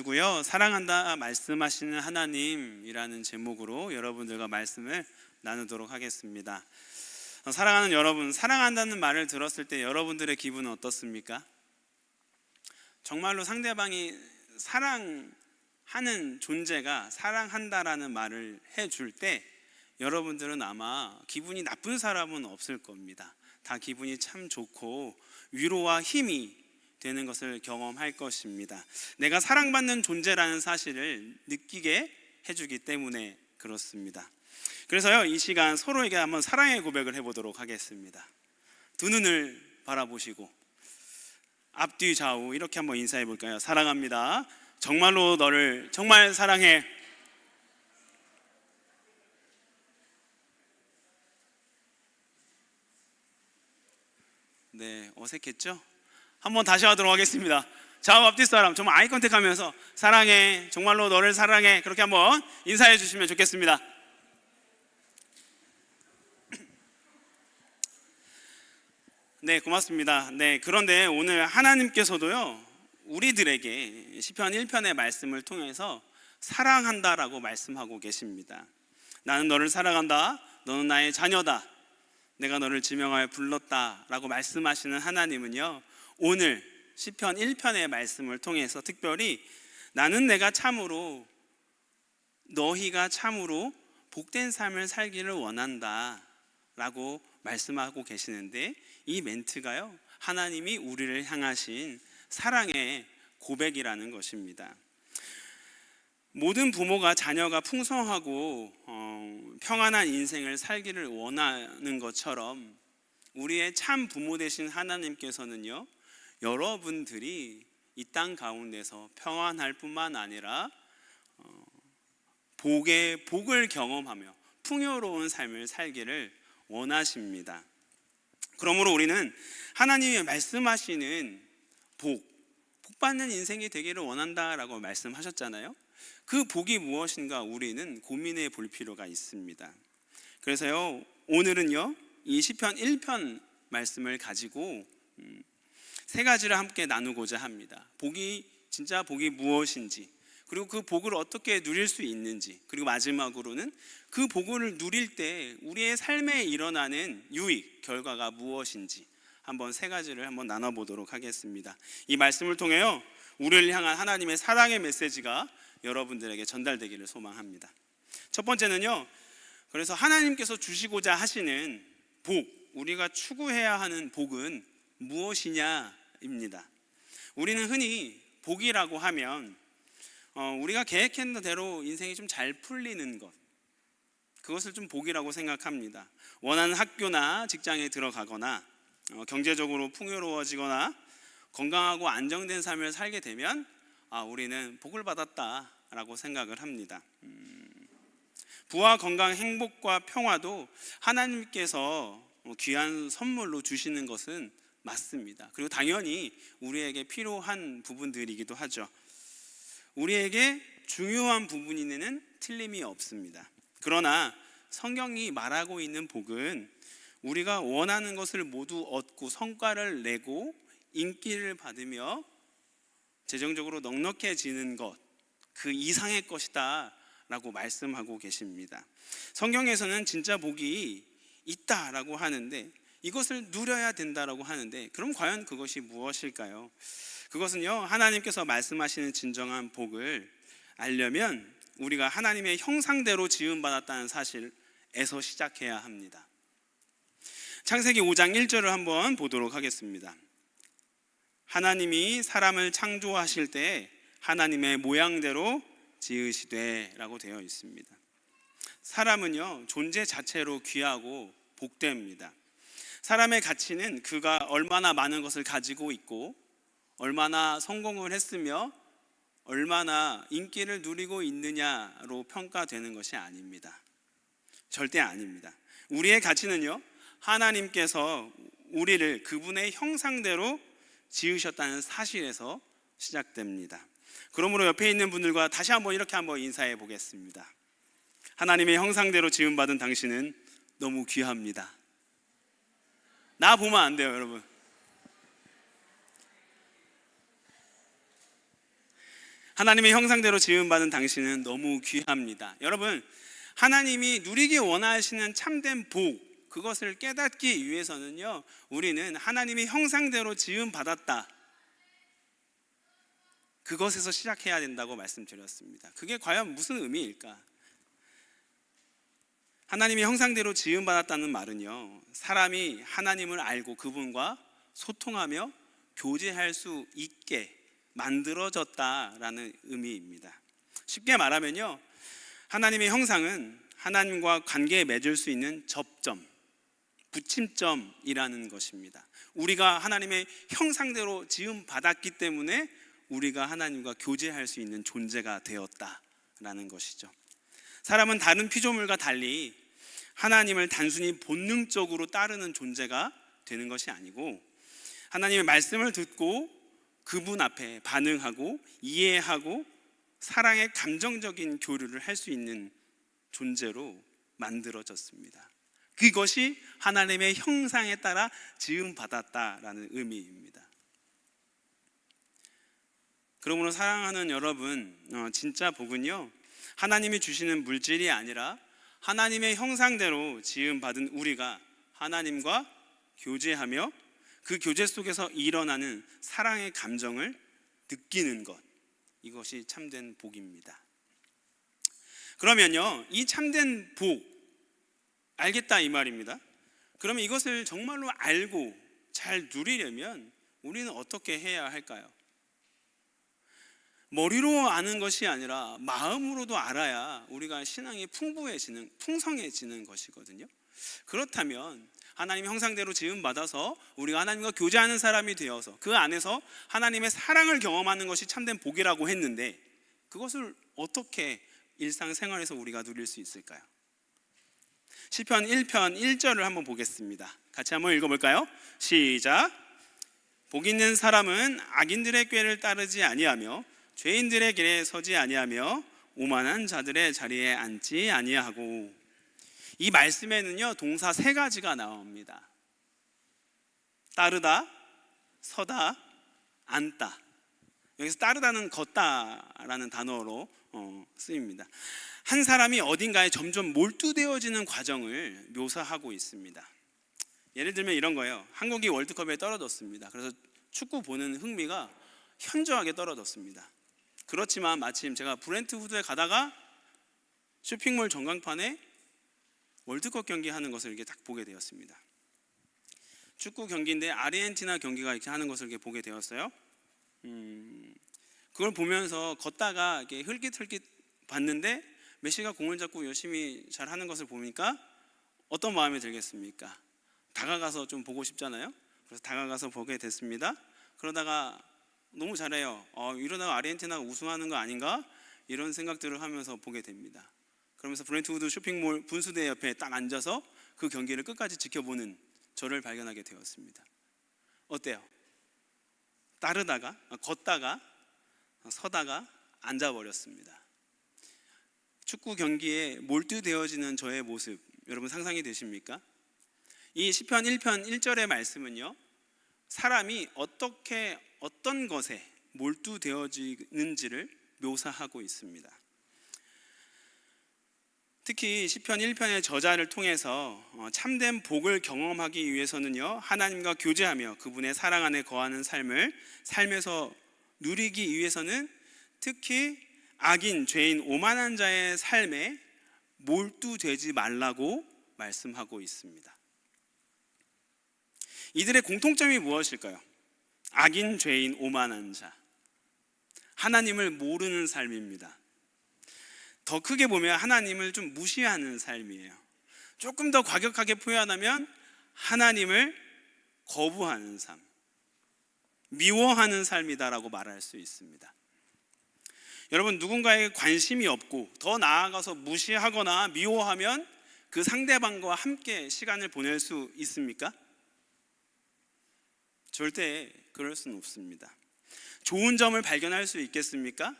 주시고요. 사랑한다 말씀하시는 하나님이라는 제목으로 여러분들과 말씀을 나누도록 하겠습니다. 사랑하는 여러분, 사랑한다는 말을 들었을 때 여러분들의 기분은 어떻습니까? 정말로 상대방이 사랑하는 존재가 사랑한다라는 말을 해줄 때 여러분들은 아마 기분이 나쁜 사람은 없을 겁니다. 다 기분이 참 좋고 위로와 힘이 되는 것을 경험할 것입니다. 내가 사랑받는 존재라는 사실을 느끼게 해주기 때문에 그렇습니다. 그래서요, 이 시간 서로에게 한번 사랑의 고백을 해보도록 하겠습니다. 두 눈을 바라보시고 앞뒤 좌우 이렇게 한번 인사해 볼까요? 사랑합니다. 정말로 너를 정말 사랑해. 네, 어색했죠? 한번 다시 하도록 하겠습니다. 좌우 앞뒤 사람 정말 아이 컨택하면서 사랑해, 정말로 너를 사랑해, 그렇게 한번 인사해 주시면 좋겠습니다. 네, 고맙습니다. 네, 그런데 오늘 하나님께서도요, 우리들에게 시편 1편의 말씀을 통해서 사랑한다라고 말씀하고 계십니다. 나는 너를 사랑한다. 너는 나의 자녀다. 내가 너를 지명하여 불렀다라고 말씀하시는 하나님은요, 오늘 시편 1편의 말씀을 통해서 특별히 나는 내가 참으로 너희가 참으로 복된 삶을 살기를 원한다 라고 말씀하고 계시는데, 이 멘트가요, 하나님이 우리를 향하신 사랑의 고백이라는 것입니다. 모든 부모가 자녀가 풍성하고 평안한 인생을 살기를 원하는 것처럼 우리의 참 부모 되신 하나님께서는요, 여러분들이 이 땅 가운데서 평안할 뿐만 아니라 복을 경험하며 풍요로운 삶을 살기를 원하십니다. 그러므로 우리는 하나님이 말씀하시는 복 받는 인생이 되기를 원한다라고 말씀하셨잖아요. 그 복이 무엇인가 우리는 고민해 볼 필요가 있습니다. 그래서요, 오늘은요, 이 시편 1편 말씀을 가지고 세 가지를 함께 나누고자 합니다. 진짜 복이 무엇인지, 그리고 그 복을 어떻게 누릴 수 있는지, 그리고 마지막으로는 그 복을 누릴 때 우리의 삶에 일어나는 유익, 결과가 무엇인지 한번 세 가지를 한번 나눠보도록 하겠습니다. 이 말씀을 통해요, 우리를 향한 하나님의 사랑의 메시지가 여러분들에게 전달되기를 소망합니다. 첫 번째는요, 그래서 하나님께서 주시고자 하시는 복, 우리가 추구해야 하는 복은 무엇이냐입니다. 우리는 흔히 복이라고 하면 우리가 계획했던 대로 인생이 좀 잘 풀리는 것, 그것을 좀 복이라고 생각합니다. 원하는 학교나 직장에 들어가거나 경제적으로 풍요로워지거나 건강하고 안정된 삶을 살게 되면 우리는 복을 받았다라고 생각을 합니다. 부와 건강, 행복과 평화도 하나님께서 귀한 선물로 주시는 것은 맞습니다. 그리고 당연히 우리에게 필요한 부분들이기도 하죠. 우리에게 중요한 부분에는 틀림이 없습니다. 그러나 성경이 말하고 있는 복은 우리가 원하는 것을 모두 얻고 성과를 내고 인기를 받으며 재정적으로 넉넉해지는 것, 그 이상의 것이다 라고 말씀하고 계십니다. 성경에서는 진짜 복이 있다라고 하는데, 이것을 누려야 된다라고 하는데, 그럼 과연 그것이 무엇일까요? 그것은요, 하나님께서 말씀하시는 진정한 복을 알려면 우리가 하나님의 형상대로 지음받았다는 사실에서 시작해야 합니다. 창세기 5장 1절을 한번 보도록 하겠습니다. 하나님이 사람을 창조하실 때 하나님의 모양대로 지으시되 라고 되어 있습니다. 사람은요, 존재 자체로 귀하고 복됩니다. 사람의 가치는 그가 얼마나 많은 것을 가지고 있고 얼마나 성공을 했으며 얼마나 인기를 누리고 있느냐로 평가되는 것이 아닙니다. 절대 아닙니다. 우리의 가치는요, 하나님께서 우리를 그분의 형상대로 지으셨다는 사실에서 시작됩니다. 그러므로 옆에 있는 분들과 다시 한번 이렇게 한번 인사해 보겠습니다. 하나님의 형상대로 지음받은 당신은 너무 귀합니다. 나 보면 안 돼요, 여러분. 하나님의 형상대로 지음받은 당신은 너무 귀합니다. 여러분, 하나님이 누리기 원하시는 참된 복, 그것을 깨닫기 위해서는요, 우리는 하나님의 형상대로 지음받았다, 그것에서 시작해야 된다고 말씀드렸습니다. 그게 과연 무슨 의미일까? 하나님의 형상대로 지음받았다는 말은요, 사람이 하나님을 알고 그분과 소통하며 교제할 수 있게 만들어졌다라는 의미입니다. 쉽게 말하면요, 하나님의 형상은 하나님과 관계에 맺을 수 있는 접점, 붙임점이라는 것입니다. 우리가 하나님의 형상대로 지음받았기 때문에 우리가 하나님과 교제할 수 있는 존재가 되었다라는 것이죠. 사람은 다른 피조물과 달리 하나님을 단순히 본능적으로 따르는 존재가 되는 것이 아니고, 하나님의 말씀을 듣고 그분 앞에 반응하고 이해하고 사랑의 감정적인 교류를 할 수 있는 존재로 만들어졌습니다. 그것이 하나님의 형상에 따라 지음받았다라는 의미입니다. 그러므로 사랑하는 여러분, 진짜 복은요, 하나님이 주시는 물질이 아니라 하나님의 형상대로 지음받은 우리가 하나님과 교제하며 그 교제 속에서 일어나는 사랑의 감정을 느끼는 것, 이것이 참된 복입니다. 그러면요, 이 참된 복 알겠다 이 말입니다. 그러면 이것을 정말로 알고 잘 누리려면 우리는 어떻게 해야 할까요? 머리로 아는 것이 아니라 마음으로도 알아야 우리가 신앙이 풍성해지는 것이거든요. 그렇다면 하나님의 형상대로 지음받아서 우리가 하나님과 교제하는 사람이 되어서 그 안에서 하나님의 사랑을 경험하는 것이 참된 복이라고 했는데, 그것을 어떻게 일상생활에서 우리가 누릴 수 있을까요? 시편 1편 1절을 한번 보겠습니다. 같이 한번 읽어볼까요? 시작. 복 있는 사람은 악인들의 꾀를 따르지 아니하며 죄인들의 길에 서지 아니하며 오만한 자들의 자리에 앉지 아니하고. 이 말씀에는요, 동사 3가지가 나옵니다. 따르다, 서다, 앉다. 여기서 따르다는 걷다라는 단어로 쓰입니다. 한 사람이 어딘가에 점점 몰두되어지는 과정을 묘사하고 있습니다. 예를 들면 이런 거예요. 한국이 월드컵에 떨어졌습니다. 그래서 축구 보는 흥미가 현저하게 떨어졌습니다. 그렇지만 마침 제가 브렌트후드에 가다가 쇼핑몰 전광판에 월드컵 경기 하는 것을 이렇게 딱 보게 되었습니다. 축구 경기인데 아르헨티나 경기가 이렇게 하는 것을 이렇게 보게 되었어요. 그걸 보면서 걷다가 이렇게 흘깃흘깃 봤는데 메시가 공을 잡고 열심히 잘 하는 것을 보니까 어떤 마음이 들겠습니까? 다가가서 좀 보고 싶잖아요. 그래서 다가가서 보게 됐습니다. 그러다가 너무 잘해요. 이러다가 아르헨티나가 우승하는 거 아닌가? 이런 생각들을 하면서 보게 됩니다. 그러면서 브렌트우드 쇼핑몰 분수대 옆에 딱 앉아서 그 경기를 끝까지 지켜보는 저를 발견하게 되었습니다. 어때요? 따르다가, 걷다가, 서다가 앉아버렸습니다. 축구 경기에 몰두되어지는 저의 모습, 여러분 상상이 되십니까? 이 시편 1편 1절의 말씀은요, 사람이 어떤 것에 몰두되어지는지를 묘사하고 있습니다. 특히 시편 1편의 저자를 통해서 참된 복을 경험하기 위해서는요, 하나님과 교제하며 그분의 사랑 안에 거하는 삶을 삶에서 누리기 위해서는 특히 악인, 죄인, 오만한 자의 삶에 몰두되지 말라고 말씀하고 있습니다. 이들의 공통점이 무엇일까요? 악인, 죄인, 오만한 자, 하나님을 모르는 삶입니다. 더 크게 보면 하나님을 좀 무시하는 삶이에요. 조금 더 과격하게 표현하면 하나님을 거부하는 삶, 미워하는 삶이다라고 말할 수 있습니다. 여러분, 누군가에게 관심이 없고 더 나아가서 무시하거나 미워하면 그 상대방과 함께 시간을 보낼 수 있습니까? 절대 그럴 수는 없습니다. 좋은 점을 발견할 수 있겠습니까?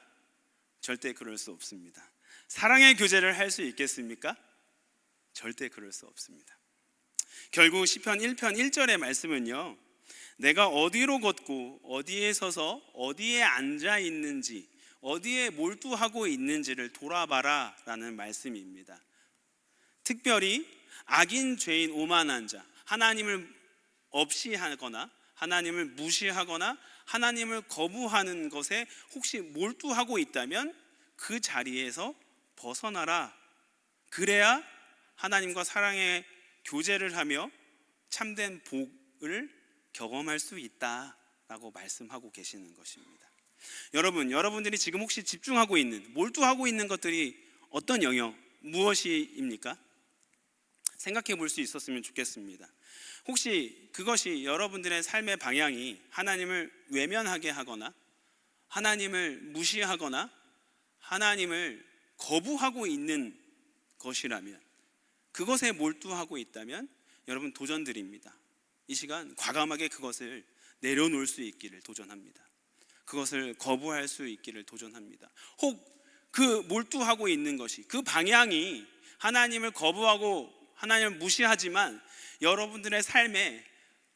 절대 그럴 수 없습니다. 사랑의 교제를 할 수 있겠습니까? 절대 그럴 수 없습니다. 결국 시편 1편 1절의 말씀은요, 내가 어디로 걷고 어디에 서서 어디에 앉아 있는지, 어디에 몰두하고 있는지를 돌아봐라 라는 말씀입니다. 특별히 악인, 죄인, 오만한 자, 하나님을 없이 하거나 하나님을 무시하거나 하나님을 거부하는 것에 혹시 몰두하고 있다면 그 자리에서 벗어나라. 그래야 하나님과 사랑의 교제를 하며 참된 복을 경험할 수 있다라고 말씀하고 계시는 것입니다. 여러분들이 지금 혹시 집중하고 있는, 몰두하고 있는 것들이 어떤 영역, 무엇입니까? 생각해 볼 수 있었으면 좋겠습니다. 혹시 그것이 여러분들의 삶의 방향이 하나님을 외면하게 하거나 하나님을 무시하거나 하나님을 거부하고 있는 것이라면, 그것에 몰두하고 있다면 여러분 도전드립니다. 이 시간 과감하게 그것을 내려놓을 수 있기를 도전합니다. 그것을 거부할 수 있기를 도전합니다. 혹 그 몰두하고 있는 것이, 그 방향이 하나님을 거부하고 하나님을 무시하지만 여러분들의 삶에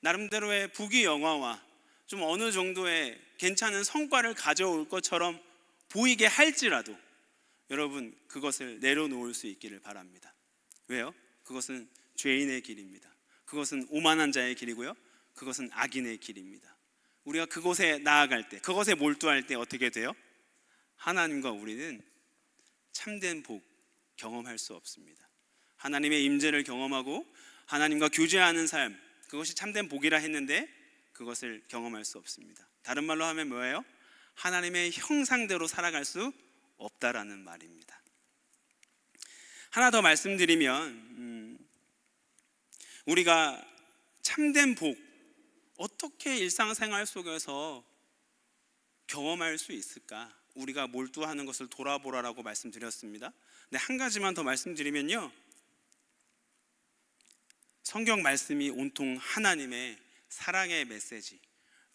나름대로의 부귀영화와 좀 어느 정도의 괜찮은 성과를 가져올 것처럼 보이게 할지라도 여러분 그것을 내려놓을 수 있기를 바랍니다. 왜요? 그것은 죄인의 길입니다. 그것은 오만한 자의 길이고요, 그것은 악인의 길입니다. 우리가 그곳에 나아갈 때, 그것에 몰두할 때 어떻게 돼요? 하나님과 우리는 참된 복 경험할 수 없습니다. 하나님의 임재를 경험하고 하나님과 교제하는 삶, 그것이 참된 복이라 했는데 그것을 경험할 수 없습니다. 다른 말로 하면 뭐예요? 하나님의 형상대로 살아갈 수 없다라는 말입니다. 하나 더 말씀드리면 우리가 참된 복, 어떻게 일상생활 속에서 경험할 수 있을까? 우리가 몰두하는 것을 돌아보라라고 말씀드렸습니다. 근데 한 가지만 더 말씀드리면요, 성경 말씀이 온통 하나님의 사랑의 메시지,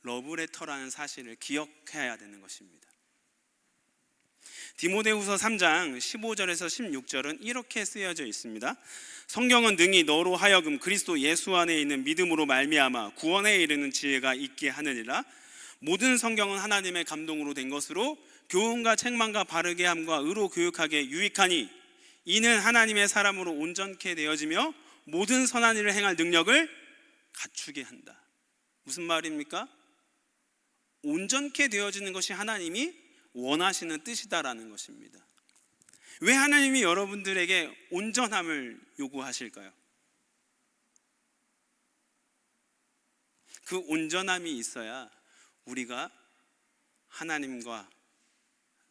러브레터라는 사실을 기억해야 되는 것입니다. 디모데후서 3장 15절에서 16절은 이렇게 쓰여져 있습니다. 성경은 능히 너로 하여금 그리스도 예수 안에 있는 믿음으로 말미암아 구원에 이르는 지혜가 있게 하느니라. 모든 성경은 하나님의 감동으로 된 것으로 교훈과 책망과 바르게 함과 의로 교육하게 유익하니 이는 하나님의 사람으로 온전케 되어지며 모든 선한 일을 행할 능력을 갖추게 한다. 무슨 말입니까? 온전케 되어지는 것이 하나님이 원하시는 뜻이다라는 것입니다. 왜 하나님이 여러분들에게 온전함을 요구하실까요? 그 온전함이 있어야 우리가 하나님과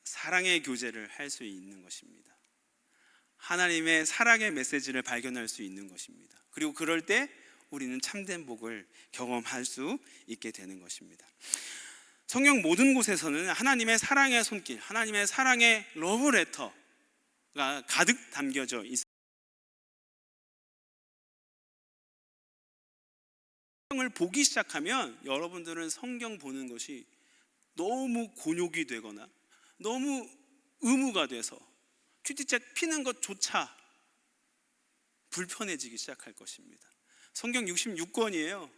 사랑의 교제를 할 수 있는 것입니다. 하나님의 사랑의 메시지를 발견할 수 있는 것입니다. 그리고 그럴 때 우리는 참된 복을 경험할 수 있게 되는 것입니다. 성경 모든 곳에서는 하나님의 사랑의 손길, 하나님의 사랑의 러브레터가 가득 담겨져 있습니다. 성경을 보기 시작하면 여러분들은 성경 보는 것이 너무 곤욕이 되거나 너무 의무가 돼서 큐티책 피는 것조차 불편해지기 시작할 것입니다. 성경 66권이에요.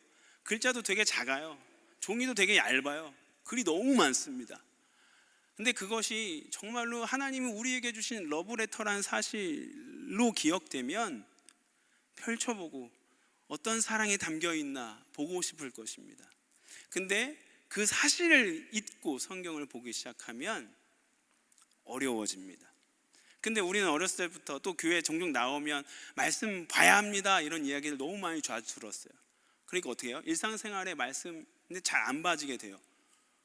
글자도 되게 작아요. 종이도 되게 얇아요. 글이 너무 많습니다. 근데 그것이 정말로 하나님이 우리에게 주신 러브레터라는 사실로 기억되면 펼쳐보고 어떤 사랑이 담겨있나 보고 싶을 것입니다. 근데 그 사실을 잊고 성경을 보기 시작하면 어려워집니다. 근데 우리는 어렸을 때부터 또 교회 종종 나오면 말씀 봐야 합니다 이런 이야기를 너무 많이 들었어요. 그러니까 어떻게 해요? 일상생활에 말씀 잘 안 봐지게 돼요.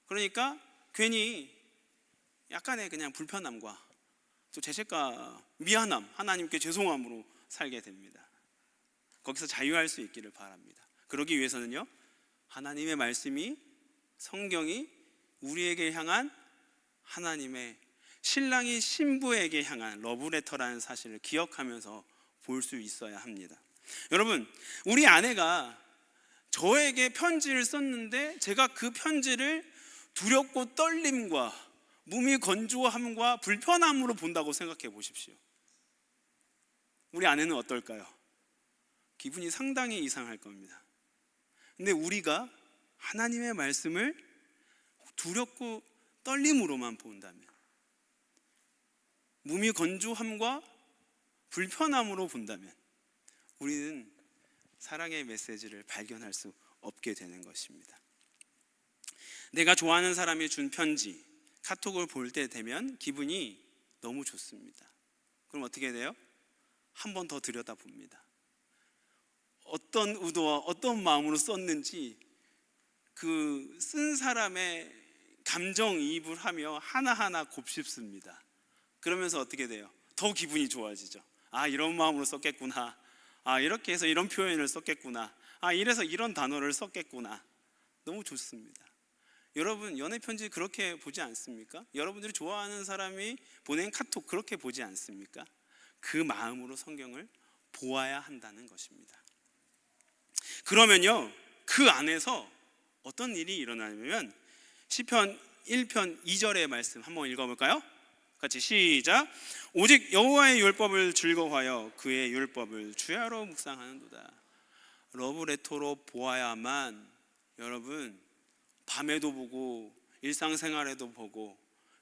그러니까 괜히 약간의 그냥 불편함과 또 죄책감, 미안함, 하나님께 죄송함으로 살게 됩니다. 거기서 자유할 수 있기를 바랍니다. 그러기 위해서는요, 하나님의 말씀이, 성경이 우리에게 향한 하나님의, 신랑이 신부에게 향한 러브레터라는 사실을 기억하면서 볼 수 있어야 합니다. 여러분, 우리 아내가 저에게 편지를 썼는데 제가 그 편지를 두렵고 떨림과 몸이 건조함과 불편함으로 본다고 생각해 보십시오. 우리 아내는 어떨까요? 기분이 상당히 이상할 겁니다. 근데 우리가 하나님의 말씀을 두렵고 떨림으로만 본다면, 무미건조함과 불편함으로 본다면 우리는 사랑의 메시지를 발견할 수 없게 되는 것입니다. 내가 좋아하는 사람이 준 편지, 카톡을 볼 때 되면 기분이 너무 좋습니다. 그럼 어떻게 돼요? 한 번 더 들여다봅니다. 어떤 의도와 어떤 마음으로 썼는지 그 쓴 사람의 감정이입을 하며 하나하나 곱씹습니다. 그러면서 어떻게 돼요? 더 기분이 좋아지죠. 아, 이런 마음으로 썼겠구나. 아, 이렇게 해서 이런 표현을 썼겠구나. 아, 이래서 이런 단어를 썼겠구나. 너무 좋습니다. 여러분, 연애 편지 그렇게 보지 않습니까? 여러분들이 좋아하는 사람이 보낸 카톡 그렇게 보지 않습니까? 그 마음으로 성경을 보아야 한다는 것입니다. 그러면요, 그 안에서 어떤 일이 일어나냐면 시편 1편 2절의 말씀 한번 읽어볼까요? 같이 시작. 오직 여호와의 율법을 즐거워하여 그의 율법을 주야로 묵상하는도다. 러브레터로 보아야만 여러분 밤에도 보고 일상생활에도 보고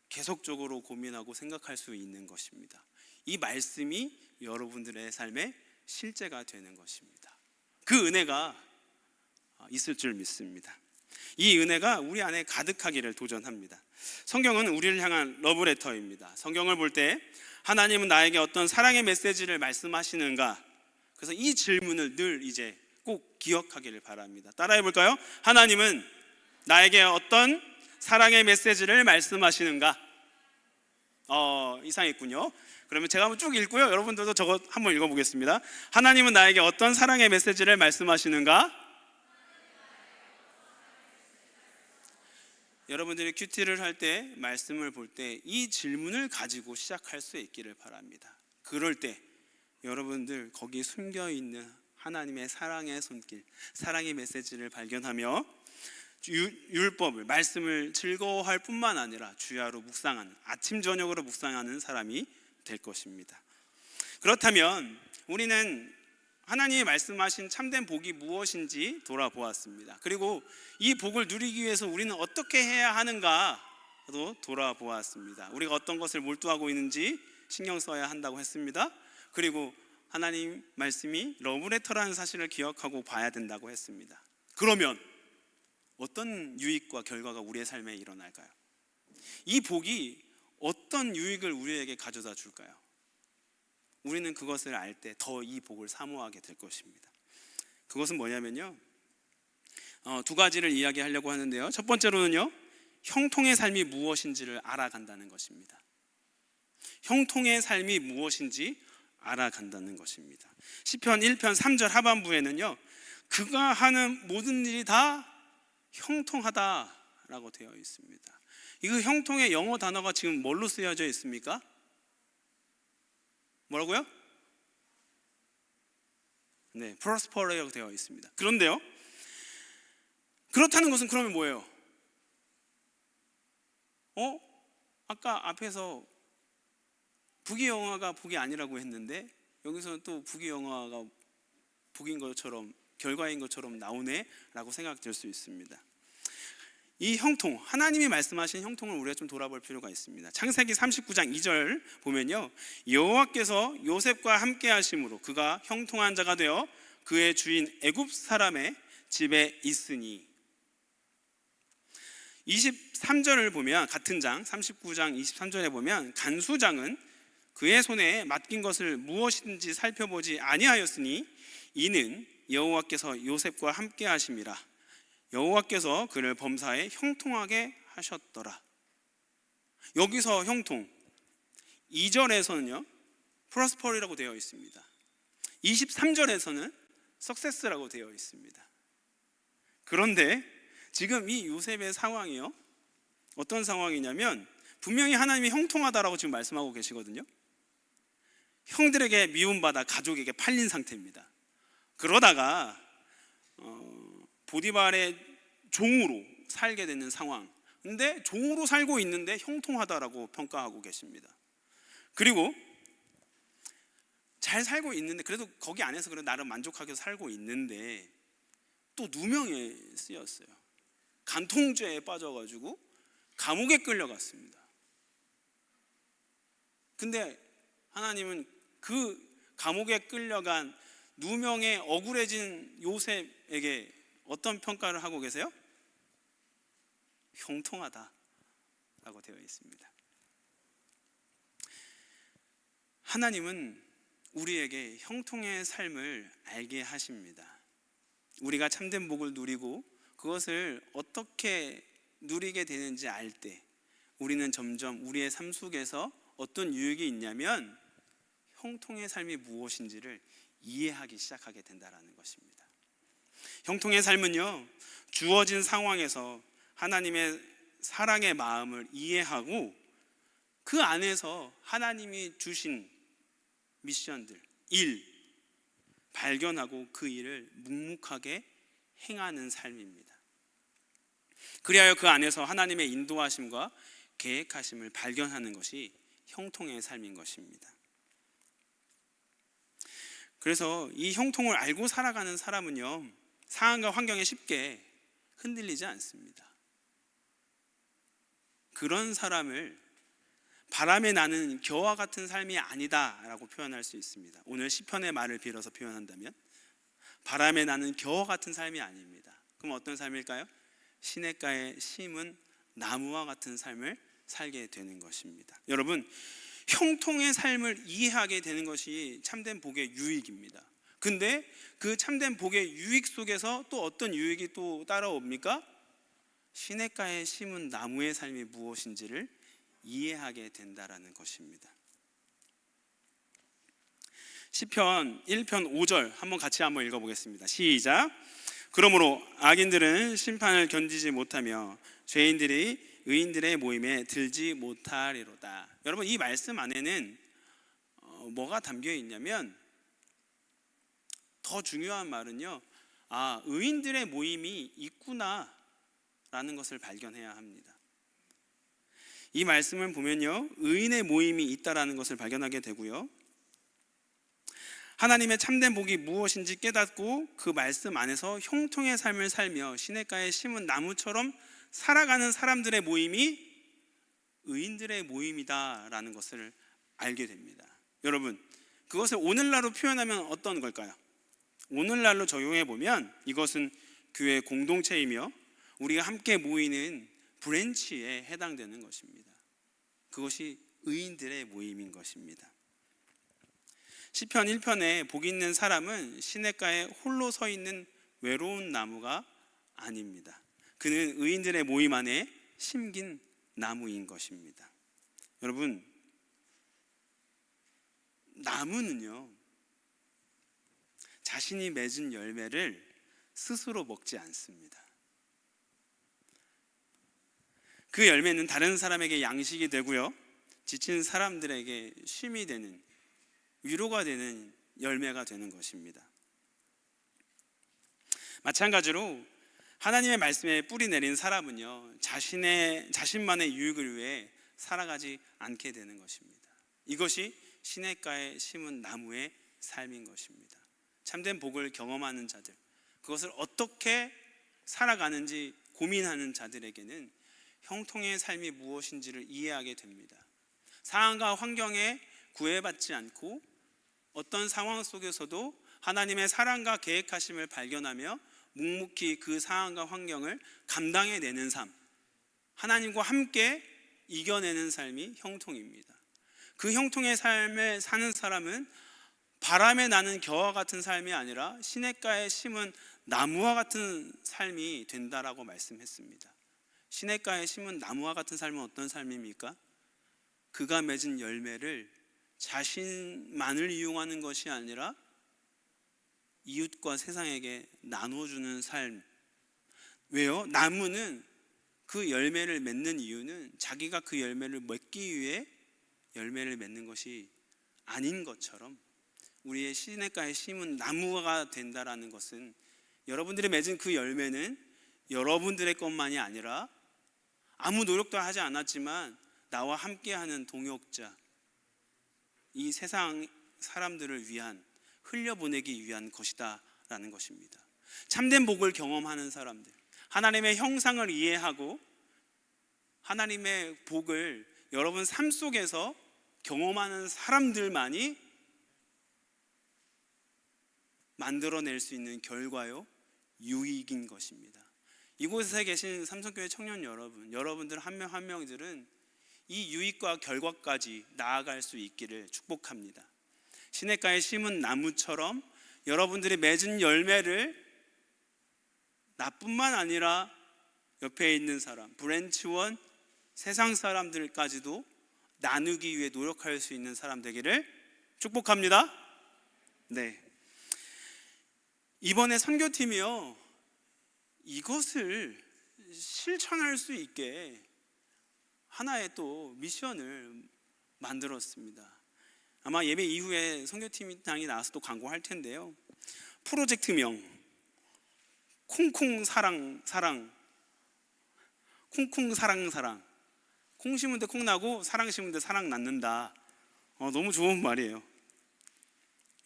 계속적으로 고민하고 생각할 수 있는 것입니다. 이 말씀이 여러분들의 삶의 실제가 되는 것입니다. 그 은혜가 있을 줄 믿습니다. 이 은혜가 우리 안에 가득하기를 도전합니다. 성경은 우리를 향한 러브레터입니다. 성경을 볼 때 하나님은 나에게 어떤 사랑의 메시지를 말씀하시는가? 그래서 이 질문을 늘 이제 꼭 기억하기를 바랍니다. 따라해 볼까요? 하나님은 나에게 어떤 사랑의 메시지를 말씀하시는가? 이상했군요. 그러면 제가 한번 쭉 읽고요, 여러분들도 저거 한번 읽어보겠습니다. 하나님은 나에게 어떤 사랑의 메시지를 말씀하시는가? 여러분들이 큐티를 할 때, 말씀을 볼 때 이 질문을 가지고 시작할 수 있기를 바랍니다. 그럴 때 여러분들 거기 숨겨있는 하나님의 사랑의 손길, 사랑의 메시지를 발견하며 율법을, 말씀을 즐거워할 뿐만 아니라 주야로 묵상하는, 아침 저녁으로 묵상하는 사람이 될 것입니다. 그렇다면 우리는 하나님이 말씀하신 참된 복이 무엇인지 돌아보았습니다. 그리고 이 복을 누리기 위해서 우리는 어떻게 해야 하는가도 돌아보았습니다. 우리가 어떤 것을 몰두하고 있는지 신경 써야 한다고 했습니다. 그리고 하나님 말씀이 러브레터라는 사실을 기억하고 봐야 된다고 했습니다. 그러면 어떤 유익과 결과가 우리의 삶에 일어날까요? 이 복이 어떤 유익을 우리에게 가져다 줄까요? 우리는 그것을 알 때 더 이 복을 사모하게 될 것입니다. 그것은 뭐냐면요, 두 가지를 이야기하려고 하는데요. 첫 번째로는요, 형통의 삶이 무엇인지를 알아간다는 것입니다. 형통의 삶이 무엇인지 알아간다는 것입니다. 시편 1편 3절 하반부에는요, 그가 하는 모든 일이 다 형통하다라고 되어 있습니다. 이거 형통의 영어 단어가 지금 뭘로 쓰여져 있습니까? 뭐라고요? 네, prosper라고 되어 있습니다. 그런데요, 그렇다는 것은 그러면 뭐예요? 아까 앞에서 부귀영화가 복이 아니라고 했는데 여기서는 또 부귀영화가 복인 것처럼, 결과인 것처럼 나오네 라고 생각될 수 있습니다. 이 형통, 하나님이 말씀하신 형통을 우리가 좀 돌아볼 필요가 있습니다. 창세기 39장 2절 보면요, 여호와께서 요셉과 함께 하심으로 그가 형통한 자가 되어 그의 주인 애굽 사람의 집에 있으니. 23절을 보면, 같은 장 39장 23절에 보면 간수장은 그의 손에 맡긴 것을 무엇인지 살펴보지 아니하였으니 이는 여호와께서 요셉과 함께 하심이라. 여호와께서 그를 범사에 형통하게 하셨더라. 여기서 형통, 2절에서는요 프로스퍼리라고 되어 있습니다. 23절에서는 석세스라고 되어 있습니다. 그런데 지금 이 요셉의 상황이요, 어떤 상황이냐면 분명히 하나님이 형통하다라고 지금 말씀하고 계시거든요. 형들에게 미움받아 가족에게 팔린 상태입니다. 그러다가 보디발의 종으로 살게 되는 상황. 근데 종으로 살고 있는데 형통하다라고 평가하고 계십니다. 그리고 잘 살고 있는데, 그래도 거기 안에서 그래도 나름 만족하게 살고 있는데 또 누명에 쓰였어요. 간통죄에 빠져가지고 감옥에 끌려갔습니다. 근데 하나님은 그 감옥에 끌려간 누명에 억울해진 요셉에게 어떤 평가를 하고 계세요? 형통하다라고 되어 있습니다. 하나님은 우리에게 형통의 삶을 알게 하십니다. 우리가 참된 복을 누리고 그것을 어떻게 누리게 되는지 알 때 우리는 점점 우리의 삶 속에서 어떤 유익이 있냐면 형통의 삶이 무엇인지를 이해하기 시작하게 된다는 것입니다. 형통의 삶은요, 주어진 상황에서 하나님의 사랑의 마음을 이해하고 그 안에서 하나님이 주신 미션들, 일 발견하고 그 일을 묵묵하게 행하는 삶입니다. 그리하여 그 안에서 하나님의 인도하심과 계획하심을 발견하는 것이 형통의 삶인 것입니다. 그래서 이 형통을 알고 살아가는 사람은요, 상황과 환경에 쉽게 흔들리지 않습니다. 그런 사람을 바람에 나는 겨와 같은 삶이 아니다라고 표현할 수 있습니다. 오늘 시편의 말을 빌어서 표현한다면 바람에 나는 겨와 같은 삶이 아닙니다. 그럼 어떤 삶일까요? 시냇가에 심은 나무와 같은 삶을 살게 되는 것입니다. 여러분, 형통의 삶을 이해하게 되는 것이 참된 복의 유익입니다. 근데 그 참된 복의 유익 속에서 또 어떤 유익이 또 따라옵니까? 시냇가에 심은 나무의 삶이 무엇인지를 이해하게 된다라는 것입니다. 시편 1편 5절 한번 같이 한번 읽어보겠습니다. 시작. 그러므로 악인들은 심판을 견디지 못하며 죄인들이 의인들의 모임에 들지 못하리로다. 여러분, 이 말씀 안에는 뭐가 담겨 있냐면 더 중요한 말은요, 의인들의 모임이 있구나 라는 것을 발견해야 합니다. 이 말씀을 보면요, 의인의 모임이 있다라는 것을 발견하게 되고요, 하나님의 참된 복이 무엇인지 깨닫고 그 말씀 안에서 형통의 삶을 살며 시냇가에 심은 나무처럼 살아가는 사람들의 모임이 의인들의 모임이다라는 것을 알게 됩니다. 여러분, 그것을 오늘날로 표현하면 어떤 걸까요? 오늘날로 적용해 보면 이것은 교회 공동체이며 우리가 함께 모이는 브랜치에 해당되는 것입니다. 그것이 의인들의 모임인 것입니다. 시편 1편에 복 있는 사람은 시냇가에 홀로 서 있는 외로운 나무가 아닙니다. 그는 의인들의 모임 안에 심긴 나무인 것입니다. 여러분, 나무는요, 자신이 맺은 열매를 스스로 먹지 않습니다. 그 열매는 다른 사람에게 양식이 되고요, 지친 사람들에게 쉼이 되는, 위로가 되는 열매가 되는 것입니다. 마찬가지로 하나님의 말씀에 뿌리 내린 사람은요, 자신만의 유익을 위해 살아가지 않게 되는 것입니다. 이것이 시냇가에 심은 나무의 삶인 것입니다. 참된 복을 경험하는 자들, 그것을 어떻게 살아가는지 고민하는 자들에게는 형통의 삶이 무엇인지를 이해하게 됩니다. 상황과 환경에 구애받지 않고 어떤 상황 속에서도 하나님의 사랑과 계획하심을 발견하며 묵묵히 그 상황과 환경을 감당해내는 삶, 하나님과 함께 이겨내는 삶이 형통입니다. 그 형통의 삶을 사는 사람은 바람에 나는 겨와 같은 삶이 아니라 시냇가에 심은 나무와 같은 삶이 된다라고 말씀했습니다. 시냇가에 심은 나무와 같은 삶은 어떤 삶입니까? 그가 맺은 열매를 자신만을 이용하는 것이 아니라 이웃과 세상에게 나눠주는 삶. 왜요? 나무는 그 열매를 맺는 이유는 자기가 그 열매를 맺기 위해 열매를 맺는 것이 아닌 것처럼 우리의 시냇가에 심은 나무가 된다라는 것은 여러분들이 맺은 그 열매는 여러분들의 것만이 아니라 아무 노력도 하지 않았지만 나와 함께하는 동역자, 이 세상 사람들을 위한, 흘려보내기 위한 것이다 라는 것입니다. 참된 복을 경험하는 사람들, 하나님의 형상을 이해하고 하나님의 복을 여러분 삶 속에서 경험하는 사람들만이 만들어낼 수 있는 결과요, 유익인 것입니다. 이곳에 계신 삼성교회 청년 여러분, 여러분들 한 명 한 명들은 이 유익과 결과까지 나아갈 수 있기를 축복합니다. 시냇가에 심은 나무처럼 여러분들이 맺은 열매를 나뿐만 아니라 옆에 있는 사람, 브랜치원, 세상 사람들까지도 나누기 위해 노력할 수 있는 사람 되기를 축복합니다. 네. 이번에 선교팀이요, 이것을 실천할 수 있게 하나의 또 미션을 만들었습니다. 아마 예배 이후에 선교팀장이 나와서 또 광고할 텐데요. 프로젝트명 콩콩 사랑 콩콩 사랑. 콩 심은 데 콩 나고 사랑 심은 데 사랑 낳는다. 너무 좋은 말이에요.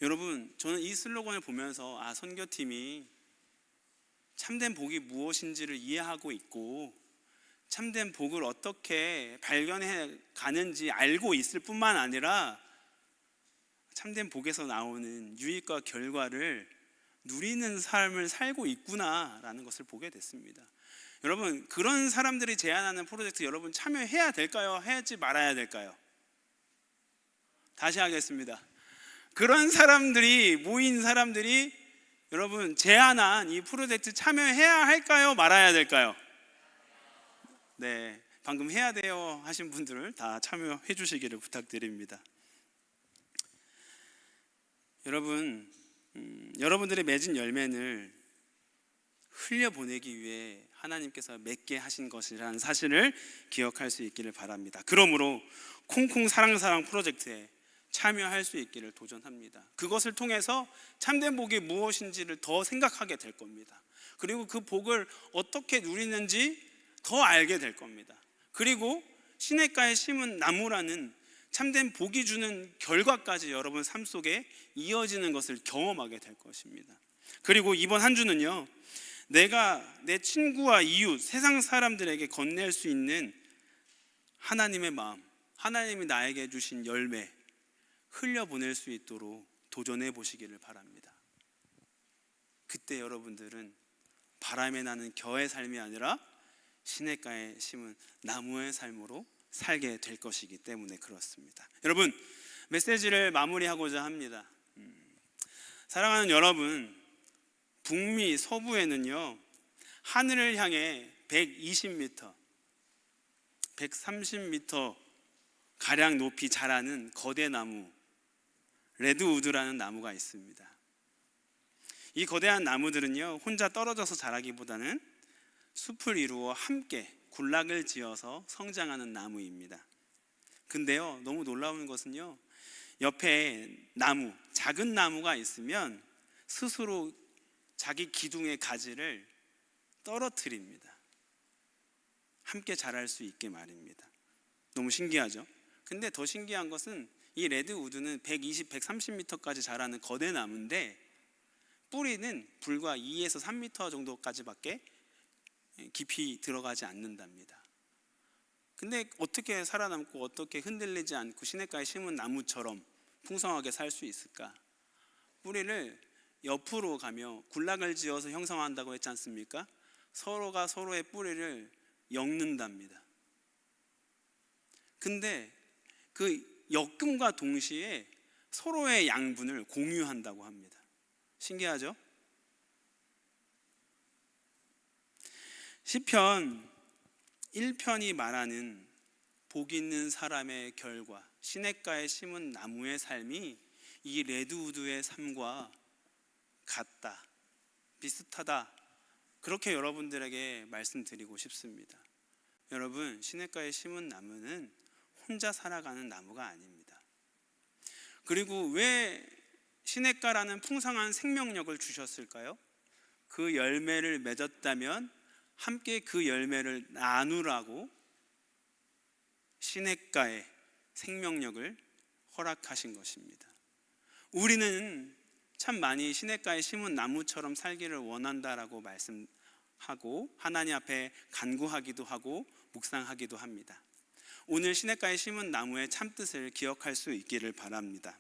여러분, 저는 이 슬로건을 보면서 선교팀이 참된 복이 무엇인지를 이해하고 있고 참된 복을 어떻게 발견해 가는지 알고 있을 뿐만 아니라 참된 복에서 나오는 유익과 결과를 누리는 삶을 살고 있구나라는 것을 보게 됐습니다. 여러분, 그런 사람들이 제안하는 프로젝트 여러분 참여해야 될까요? 하지 말아야 될까요? 다시 하겠습니다. 그런 사람들이 모인 사람들이 여러분 제안한 이 프로젝트 참여해야 할까요? 말아야 될까요? 네, 방금 해야 돼요 하신 분들을 다 참여해 주시기를 부탁드립니다. 여러분, 여러분들의 맺은 열매를 흘려보내기 위해 하나님께서 맺게 하신 것이라는 사실을 기억할 수 있기를 바랍니다. 그러므로 콩콩 사랑 프로젝트에 참여할 수 있기를 도전합니다. 그것을 통해서 참된 복이 무엇인지를 더 생각하게 될 겁니다. 그리고 그 복을 어떻게 누리는지 더 알게 될 겁니다. 그리고 시냇가에 심은 나무라는 참된 복이 주는 결과까지 여러분 삶 속에 이어지는 것을 경험하게 될 것입니다. 그리고 이번 한 주는요, 내가 내 친구와 이웃, 세상 사람들에게 건넬 수 있는 하나님의 마음, 하나님이 나에게 주신 열매 흘려보낼 수 있도록 도전해 보시기를 바랍니다. 그때 여러분들은 바람에 나는 겨의 삶이 아니라 시냇가에 심은 나무의 삶으로 살게 될 것이기 때문에 그렇습니다. 여러분, 메시지를 마무리하고자 합니다. 사랑하는 여러분, 북미 서부에는요, 하늘을 향해 120m, 130m 가량 높이 자라는 거대 나무, 레드우드라는 나무가 있습니다. 이 거대한 나무들은요, 혼자 떨어져서 자라기보다는 숲을 이루어 함께 군락을 지어서 성장하는 나무입니다. 근데요, 너무 놀라운 것은요, 옆에 나무, 작은 나무가 있으면 스스로 자기 기둥의 가지를 떨어뜨립니다. 함께 자랄 수 있게 말입니다. 너무 신기하죠? 근데 더 신기한 것은 이 레드우드는 120, 130m까지 자라는 거대 나무인데 뿌리는 불과 2에서 3m 정도까지밖에 깊이 들어가지 않는답니다. 근데 어떻게 살아남고 어떻게 흔들리지 않고 시냇가에 심은 나무처럼 풍성하게 살 수 있을까? 뿌리를 옆으로 가며 군락을 지어서 형성한다고 했지 않습니까? 서로가 서로의 뿌리를 엮는답니다. 근데 그 엮음과 동시에 서로의 양분을 공유한다고 합니다. 신기하죠? 시편 1편이 말하는 복 있는 사람의 결과, 시냇가에 심은 나무의 삶이 이 레드우드의 삶과 같다, 비슷하다, 그렇게 여러분들에게 말씀드리고 싶습니다. 여러분, 시냇가에 심은 나무는 혼자 살아가는 나무가 아닙니다. 그리고 왜 시냇가라는 풍성한 생명력을 주셨을까요? 그 열매를 맺었다면 함께 그 열매를 나누라고 시냇가의 생명력을 허락하신 것입니다. 우리는 참 많이 시냇가에 심은 나무처럼 살기를 원한다라고 말씀하고 하나님 앞에 간구하기도 하고 묵상하기도 합니다. 오늘 시냇가에 심은 나무의 참뜻을 기억할 수 있기를 바랍니다.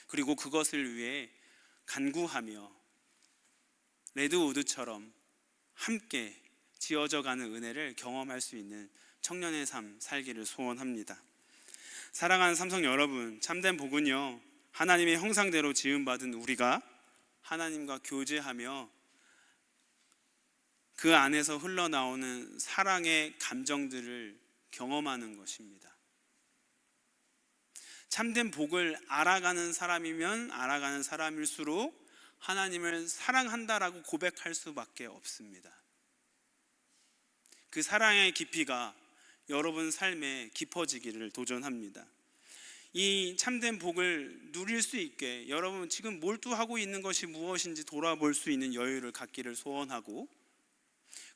그리고 그것을 위해 간구하며 레드우드처럼 함께 지어져가는 은혜를 경험할 수 있는 청년의 삶 살기를 소원합니다. 사랑하는 삼성 여러분, 참된 복은요, 하나님의 형상대로 지음받은 우리가 하나님과 교제하며 그 안에서 흘러나오는 사랑의 감정들을 경험하는 것입니다. 참된 복을 알아가는 사람이면 알아가는 사람일수록 하나님을 사랑한다라고 고백할 수밖에 없습니다. 그 사랑의 깊이가 여러분 삶에 깊어지기를 도전합니다. 이 참된 복을 누릴 수 있게 여러분 지금 몰두하고 있는 것이 무엇인지 돌아볼 수 있는 여유를 갖기를 소원하고,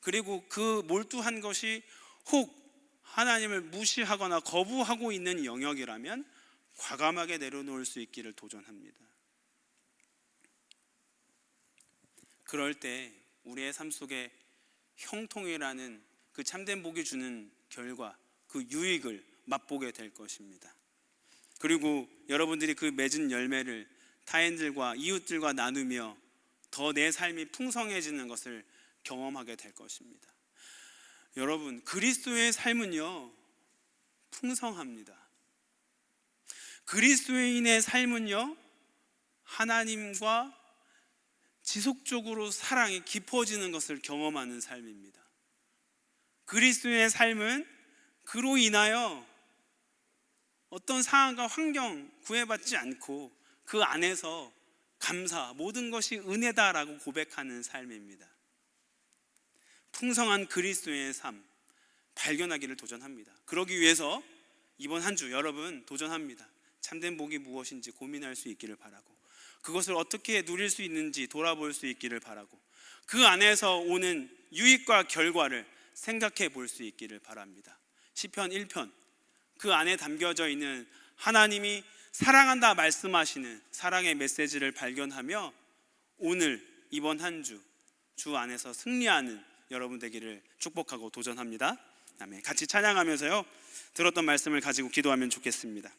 그리고 그 몰두한 것이 혹 하나님을 무시하거나 거부하고 있는 영역이라면 과감하게 내려놓을 수 있기를 도전합니다. 그럴 때 우리의 삶 속에 형통이라는 그 참된 복이 주는 결과, 그 유익을 맛보게 될 것입니다. 그리고 여러분들이 그 맺은 열매를 타인들과 이웃들과 나누며 더 내 삶이 풍성해지는 것을 경험하게 될 것입니다. 여러분, 그리스도의 삶은요 풍성합니다. 그리스도인의 삶은요 하나님과 지속적으로 사랑이 깊어지는 것을 경험하는 삶입니다. 그리스도의 삶은 그로 인하여 어떤 상황과 환경 구애받지 않고 그 안에서 감사, 모든 것이 은혜다라고 고백하는 삶입니다. 풍성한 그리스도의 삶 발견하기를 도전합니다. 그러기 위해서 이번 한 주 여러분 도전합니다. 참된 복이 무엇인지 고민할 수 있기를 바라고, 그것을 어떻게 누릴 수 있는지 돌아볼 수 있기를 바라고, 그 안에서 오는 유익과 결과를 생각해 볼 수 있기를 바랍니다. 시편 1편, 그 안에 담겨져 있는 하나님이 사랑한다 말씀하시는 사랑의 메시지를 발견하며 오늘 이번 한 주 안에서 승리하는 여러분 되기를 축복하고 도전합니다. 아멘. 같이 찬양하면서요 들었던 말씀을 가지고 기도하면 좋겠습니다.